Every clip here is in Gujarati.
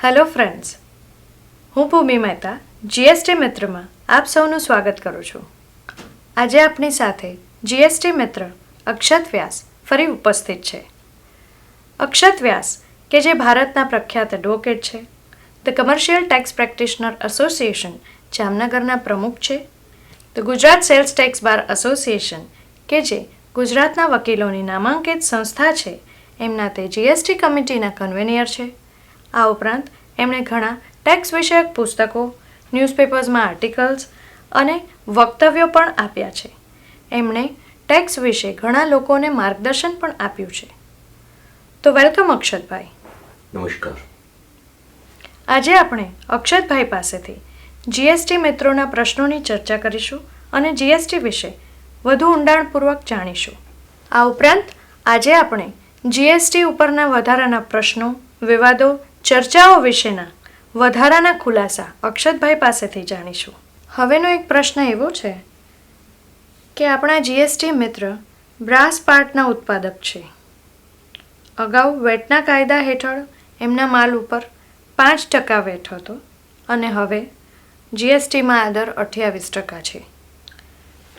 હેલો ફ્રેન્ડ્સ, હું ભૂમિ મહેતા જીએસટી મિત્રમાં આપ સૌનું સ્વાગત કરું છું. આજે આપણી સાથે જીએસટી મિત્ર અક્ષત વ્યાસ ફરી ઉપસ્થિત છે. અક્ષત વ્યાસ કે જે ભારતના પ્રખ્યાત એડવોકેટ છે, the commercial tax practitioner association જામનગરના પ્રમુખ છે, the Gujarat sales tax bar association કે જે ગુજરાતના વકીલોની નામાંકિત સંસ્થા છે, એમના તે જીએસટી કમિટીના કન્વેનિયર છે. આ ઉપરાંત એમણે ઘણા ટેક્સ વિષયક પુસ્તકો, ન્યૂઝપેપર્સમાં આર્ટિકલ્સ અને વક્તવ્યો પણ આપ્યા છે. એમણે ટેક્સ વિશે ઘણા લોકોને માર્ગદર્શન પણ આપ્યું છે. તો વેલકમ અક્ષતભાઈ. નમસ્કાર. આજે આપણે અક્ષતભાઈ પાસેથી જીએસટી મિત્રોના પ્રશ્નોની ચર્ચા કરીશું અને જીએસટી વિશે વધુ ઊંડાણપૂર્વક જાણીશું. આ ઉપરાંત આજે આપણે જીએસટી ઉપરના વધારાના પ્રશ્નો, વિવાદો, ચર્ચાઓ વિશેના વધારાના ખુલાસા અક્ષતભાઈ પાસેથી જાણીશું. હવેનો એક પ્રશ્ન એવો છે કે આપણા જીએસટી મિત્ર બ્રાસ પાર્ટના ઉત્પાદક છે. અગાઉ વેટના કાયદા હેઠળ એમના માલ ઉપર 5% વેટ હતો અને હવે જીએસટીમાં આ દર 28% છે.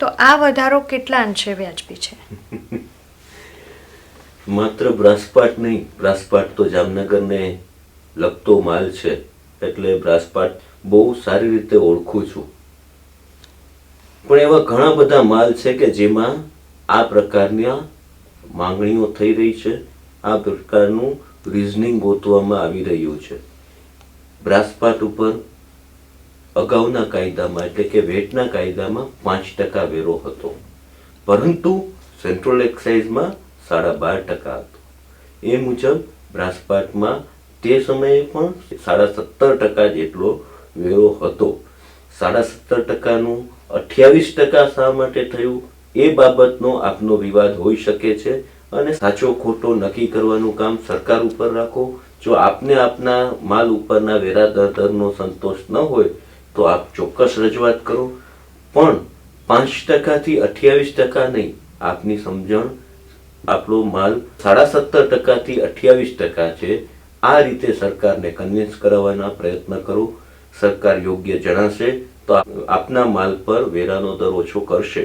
તો આ વધારો કેટલા અંશે વ્યાજબી છે? માત્ર બ્રાસપાટ નહીં, બ્રાસપાટ તો જામનગરને લગતો માલ છે, એટલે બ્રાસપાટ બહુ સારી રીતે ઓળખું છું. પણ એવા ઘણા બધા માલ છે કે જેમાં આ પ્રકારની માંગણીઓ થઈ રહી છે, આ પ્રકારનું રિઝનિંગ ગોતવામાં આવી રહ્યું છે. બ્રાસપાટ ઉપર અગાઉના કાયદામાં એટલે કે વેટના કાયદામાં 5% વેરો હતો, પરંતુ સેન્ટ્રલ એક્સાઇઝમાં 12.5% હતો. એ મુજબ બ્રાસપાટમાં તે સમયે પણ 17.5% જેટલો વેરો હતો. 17.5%નું 28% શા માટે થયું એ બાબતનો આપનો વિવાદ હોઈ શકે છે, અને સાચો ખોટો નક્કી કરવાનું કામ સરકાર ઉપર રાખો. જો આપને આપના માલ ઉપરના વેરા દરનો સંતોષ ન હોય તો આપ ચોક્કસ રજૂઆત કરો, પણ 5% થી 28% નહીં. આપની સમજણ આપણો માલ 17.5% થી 28% છે, આ રીતે સરકારને કન્વિન્સ કરાવવાના પ્રયત્ન કરો. સરકાર યોગ્ય જણાશે તો આપના માલ પર વેરાનો દર ઓછો કરશે.